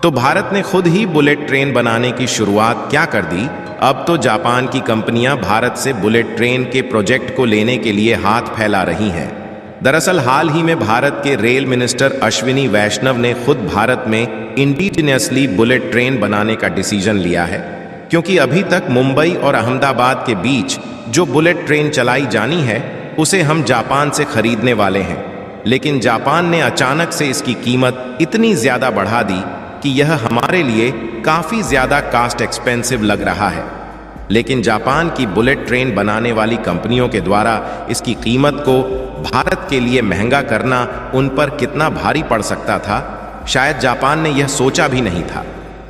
तो भारत ने खुद ही बुलेट ट्रेन बनाने की शुरुआत क्या कर दी। अब तो जापान की कंपनियां भारत से बुलेट ट्रेन के प्रोजेक्ट को लेने के लिए हाथ फैला रही हैं। दरअसल हाल ही में भारत के रेल मिनिस्टर अश्विनी वैष्णव ने खुद भारत में इंडिजिनियसली बुलेट ट्रेन बनाने का डिसीजन लिया है, क्योंकि अभी तक मुंबई और अहमदाबाद के बीच जो बुलेट ट्रेन चलाई जानी है उसे हम जापान से खरीदने वाले हैं। लेकिन जापान ने अचानक से इसकी कीमत इतनी ज्यादा बढ़ा दी कि यह हमारे लिए काफी ज्यादा कॉस्ट एक्सपेंसिव लग रहा है। लेकिन जापान की बुलेट ट्रेन बनाने वाली कंपनियों के द्वारा इसकी कीमत को भारत के लिए महंगा करना उन पर कितना भारी पड़ सकता था, शायद जापान ने यह सोचा भी नहीं था।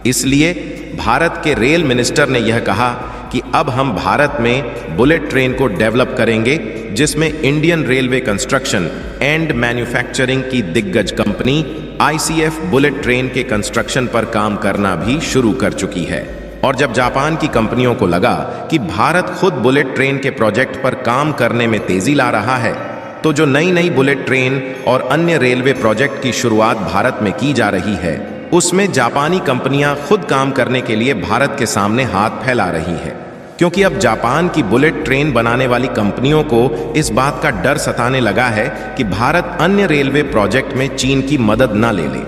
इसलिए भारत के रेल मिनिस्टर ने यह कहा कि अब हम भारत में बुलेट ट्रेन को डेवलप करेंगे, जिसमें Indian railway construction and manufacturing की दिग्गज कंपनी ICF बुलेट ट्रेन के कंस्ट्रक्शन पर काम करना भी शुरू कर चुकी है। और जब जापान की कंपनियों को लगा कि भारत खुद बुलेट ट्रेन के प्रोजेक्ट पर काम करने में तेजी ला रहा है, तो जो नई नई बुलेट ट्रेन और अन्य रेलवे प्रोजेक्ट की शुरुआत भारत में की जा रही है, उसमें जापानी कंपनियां खुद काम करने के लिए भारत के सामने हाथ फैला रही है। क्योंकि अब जापान की बुलेट ट्रेन बनाने वाली कंपनियों को इस बात का डर सताने लगा है कि भारत अन्य रेलवे प्रोजेक्ट में चीन की मदद न ले ले,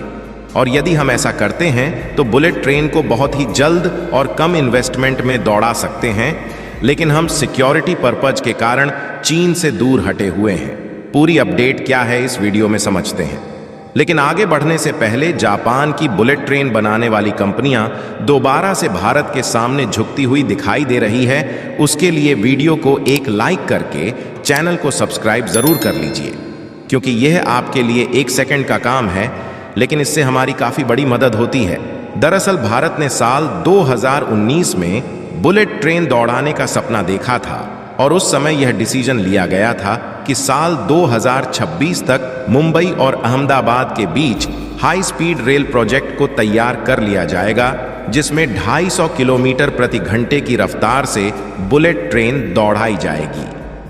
और यदि हम ऐसा करते हैं तो बुलेट ट्रेन को बहुत ही जल्द और कम इन्वेस्टमेंट में दौड़ा सकते हैं। लेकिन हम सिक्योरिटी पर्पज के कारण चीन से दूर हटे हुए हैं। पूरी अपडेट क्या है इस वीडियो में समझते हैं। लेकिन आगे बढ़ने से पहले जापान की बुलेट ट्रेन बनाने वाली कंपनियां दोबारा से भारत के सामने झुकती हुई दिखाई दे रही है, उसके लिए वीडियो को एक लाइक करके चैनल को सब्सक्राइब जरूर कर लीजिए, क्योंकि यह आपके लिए 1 सेकंड का काम है, लेकिन इससे हमारी काफी बड़ी मदद होती है। दरअसल भारत ने साल 2019 में बुलेट ट्रेन दौड़ाने का सपना देखा था, और उस समय यह डिसीजन लिया गया था कि साल 2026 तक मुंबई और अहमदाबाद के बीच हाई स्पीड रेल प्रोजेक्ट को तैयार कर लिया जाएगा, जिसमें 250 किलोमीटर प्रति घंटे की रफ्तार से बुलेट ट्रेन दौड़ाई जाएगी,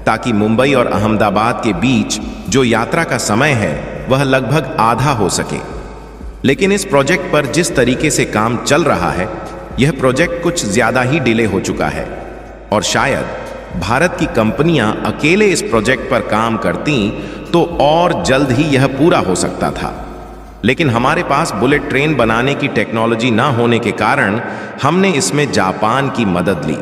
ताकि मुंबई और अहमदाबाद के बीच जो यात्रा का समय है वह लगभग आधा हो सके। लेकिन इस प्रोजेक्ट पर जिस तरीके से काम चल रहा है, यह प्रोजेक्ट कुछ ज्यादा ही डिले हो चुका है, और शायद भारत की कंपनियां अकेले इस प्रोजेक्ट पर काम करती तो और जल्द ही यह पूरा हो सकता था। लेकिन हमारे पास बुलेट ट्रेन बनाने की टेक्नोलॉजी ना होने के कारण हमने इसमें जापान की मदद ली,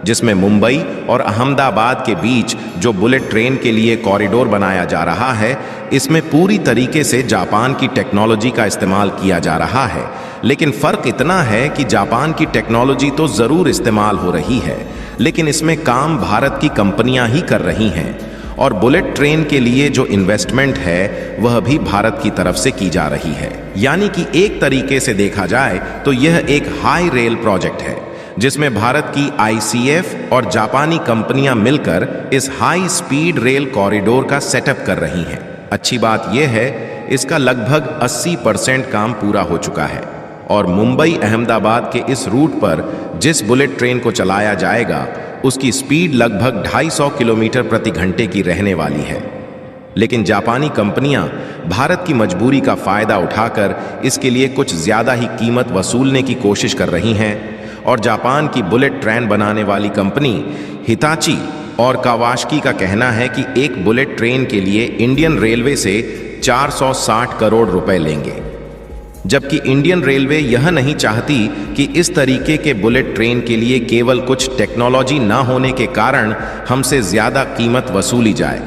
जिसमें मुंबई और अहमदाबाद के बीच जो बुलेट ट्रेन के लिए कॉरिडोर बनाया जा रहा है, इसमें पूरी तरीके से जापान की टेक्नोलॉजी का इस्तेमाल किया जा रहा है। लेकिन फर्क इतना है कि जापान की टेक्नोलॉजी तो जरूर इस्तेमाल हो रही है, लेकिन इसमें काम भारत की कंपनियां ही कर रही हैं, और बुलेट ट्रेन के लिए जो इन्वेस्टमेंट है वह भी भारत की तरफ से की जा रही है। यानी कि एक तरीके से देखा जाए तो यह एक हाई रेल प्रोजेक्ट है, जिसमें भारत की ICF और जापानी कंपनियां मिलकर इस हाई स्पीड रेल कॉरिडोर का सेटअप कर रही हैं। अच्छी बात यह है, इसका लगभग 80% काम पूरा हो चुका है, और मुंबई अहमदाबाद के इस रूट पर जिस बुलेट ट्रेन को चलाया जाएगा उसकी स्पीड लगभग 250 किलोमीटर प्रति घंटे की रहने वाली है। लेकिन जापानी कंपनियां भारत की मजबूरी का फायदा उठाकर इसके लिए कुछ ज्यादा ही कीमत वसूलने की कोशिश कर रही हैं, और जापान की बुलेट ट्रेन बनाने वाली कंपनी हिताची और कावासाकी का कहना है कि एक बुलेट ट्रेन के लिए इंडियन रेलवे से 460 करोड़ रुपए लेंगे, जबकि इंडियन रेलवे यह नहीं चाहती कि इस तरीके के बुलेट ट्रेन के लिए केवल कुछ टेक्नोलॉजी न होने के कारण हमसे ज्यादा कीमत वसूली जाए।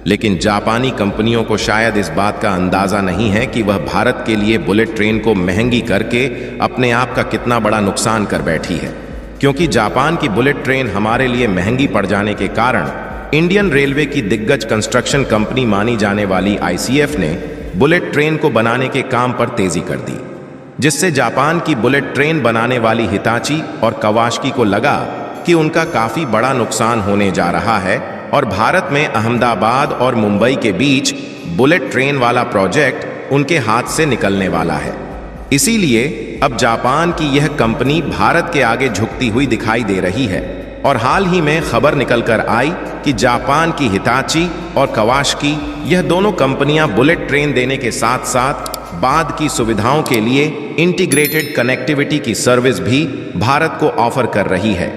लेकिन जापानी कंपनियों को शायद इस बात का अंदाजा नहीं है कि वह भारत के लिए बुलेट ट्रेन को महंगी करके अपने आप का कितना बड़ा नुकसान कर बैठी है, क्योंकि जापान की बुलेट ट्रेन हमारे लिए महंगी पड़ जाने के कारण इंडियन रेलवे की दिग्गज कंस्ट्रक्शन कंपनी मानी जाने वाली ICF ने बुलेट ट्रेन को बनाने के काम पर तेजी कर दी, जिससे जापान की बुलेट ट्रेन बनाने वाली हिताची और कावासाकी को लगा कि उनका काफी बड़ा नुकसान होने जा रहा है, और भारत में अहमदाबाद और मुंबई के बीच बुलेट ट्रेन वाला प्रोजेक्ट उनके हाथ से निकलने वाला है। इसीलिए अब जापान की यह कंपनी भारत के आगे झुकती हुई दिखाई दे रही है, और हाल ही में खबर निकलकर आई कि जापान की हिताची और कावासाकी, यह दोनों कंपनियां बुलेट ट्रेन देने के साथ साथ बाद की सुविधाओं के लिए इंटीग्रेटेड कनेक्टिविटी की सर्विस भी भारत को ऑफर कर रही है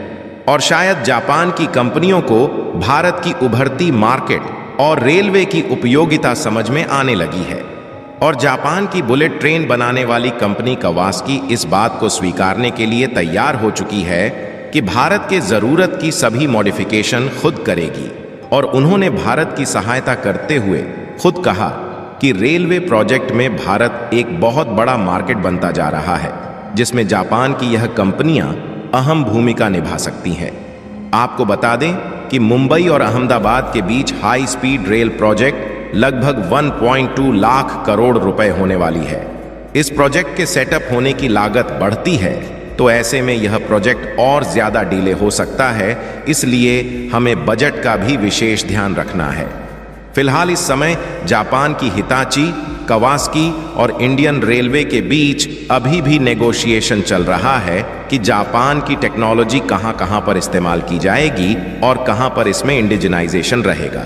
और शायद जापान की कंपनियों को भारत की उभरती मार्केट और रेलवे की उपयोगिता समझ में आने लगी है। और जापान की बुलेट ट्रेन बनाने वाली कंपनी कवासकी इस बात को स्वीकारने के लिए तैयार हो चुकी है कि भारत के जरूरत की सभी मॉडिफिकेशन खुद करेगी और उन्होंने भारत की सहायता करते हुए खुद कहा कि रेलवे प्रोजेक्ट में भारत एक बहुत बड़ा मार्केट बनता जा रहा है जिसमें जापान की यह कंपनियां अहम भूमिका निभा सकती हैं। आपको बता दें कि मुंबई और अहमदाबाद के बीच हाई स्पीड रेल प्रोजेक्ट लगभग 1.2 लाख करोड़ रुपए होने वाली है। इस प्रोजेक्ट के सेटअप होने की लागत बढ़ती है तो ऐसे में यह प्रोजेक्ट और ज्यादा डिले हो सकता है, इसलिए हमें बजट का भी विशेष ध्यान रखना है। फिलहाल इस समय जापान की हिताची, कवासकी और इंडियन रेलवे के बीच अभी भी नेगोशिएशन चल रहा है कि जापान की टेक्नोलॉजी कहां पर इस्तेमाल की जाएगी और कहां पर इसमें इंडिजिनाइजेशन रहेगा।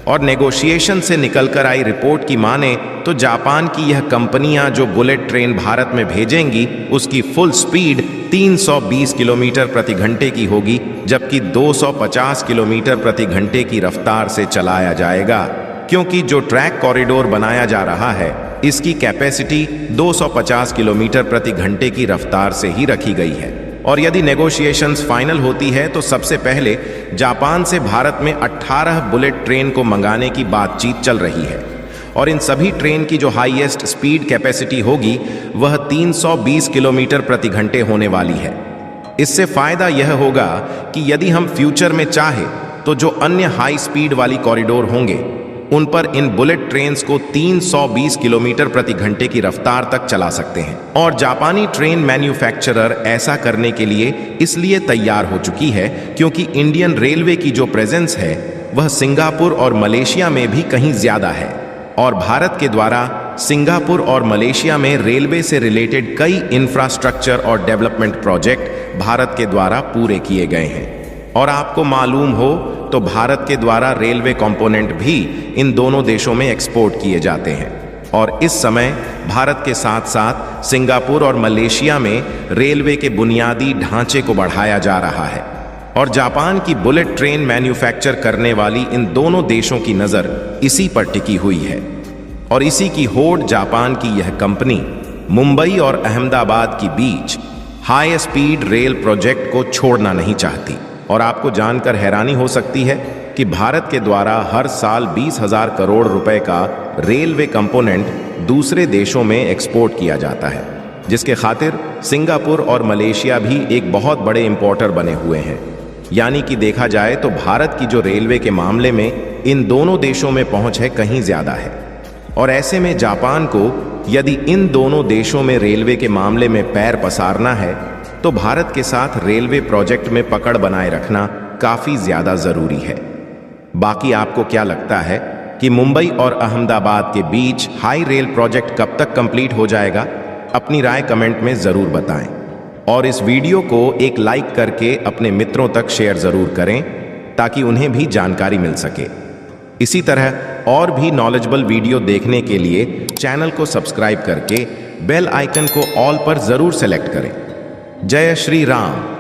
और नेगोशिएशन से निकलकर आई रिपोर्ट की माने तो जापान की यह कंपनियां जो बुलेट ट्रेन भारत में भेजेंगी उसकी फुल स्पीड 320 किलोमीटर प्रति घंटे की होगी, जबकि 250 किलोमीटर प्रति घंटे की रफ्तार से चलाया जाएगा, क्योंकि जो ट्रैक कॉरिडोर बनाया जा रहा है इसकी कैपेसिटी 250 किलोमीटर प्रति घंटे की रफ्तार से ही रखी गई है। और यदि नेगोशिएशंस फाइनल होती है तो सबसे पहले जापान से भारत में 18 बुलेट ट्रेन को मंगाने की बातचीत चल रही है और इन सभी ट्रेन की जो हाईएस्ट स्पीड कैपेसिटी होगी वह 320 किलोमीटर प्रति घंटे होने वाली है। इससे फायदा यह होगा कि यदि हम फ्यूचर में चाहे तो जो अन्य हाई स्पीड वाली कॉरिडोर होंगे उन पर इन बुलेट ट्रेन्स को 320 किलोमीटर प्रति घंटे की रफ्तार तक चला सकते हैं। और जापानी ट्रेन मैन्युफैक्चरर ऐसा करने के लिए इसलिए तैयार हो चुकी है क्योंकि इंडियन रेलवे की जो प्रेजेंस है वह सिंगापुर और मलेशिया में भी कहीं ज्यादा है और भारत के द्वारा सिंगापुर और मलेशिया में रेलवे से रिलेटेड कई इंफ्रास्ट्रक्चर और डेवलपमेंट प्रोजेक्ट भारत के द्वारा पूरे किए गए हैं। और आपको मालूम हो तो भारत के द्वारा रेलवे कंपोनेंट भी इन दोनों देशों में एक्सपोर्ट किए जाते हैं और इस समय भारत के साथ साथ सिंगापुर और मलेशिया में रेलवे के बुनियादी ढांचे को बढ़ाया जा रहा है। और जापान की बुलेट ट्रेन मैन्युफैक्चर करने वाली इन दोनों देशों की नज़र इसी पर टिकी हुई है और इसी की होड़ जापान की यह कंपनी मुंबई और अहमदाबाद के बीच हाई स्पीड रेल प्रोजेक्ट को छोड़ना नहीं चाहती। और आपको जानकर हैरानी हो सकती है कि भारत के द्वारा हर साल 20,000 करोड़ रुपए का रेलवे कंपोनेंट दूसरे देशों में एक्सपोर्ट किया जाता है, जिसके खातिर सिंगापुर और मलेशिया भी एक बहुत बड़े इंपोर्टर बने हुए हैं। यानी कि देखा जाए तो भारत की जो रेलवे के मामले में इन दोनों देशों में पहुंच है कहीं ज्यादा है। और ऐसे में जापान को यदि इन दोनों देशों में रेलवे के मामले में पैर पसारना है तो भारत के साथ रेलवे प्रोजेक्ट में पकड़ बनाए रखना काफी ज्यादा जरूरी है। बाकी आपको क्या लगता है कि मुंबई और अहमदाबाद के बीच हाई रेल प्रोजेक्ट कब तक कंप्लीट हो जाएगा? अपनी राय कमेंट में जरूर बताएं और इस वीडियो को एक लाइक करके अपने मित्रों तक शेयर जरूर करें ताकि उन्हें भी जानकारी मिल सके। इसी तरह और भी नॉलेजेबल वीडियो देखने के लिए चैनल को सब्सक्राइब करके बेल आइकन को ऑल पर जरूर सेलेक्ट करें। जय श्री राम।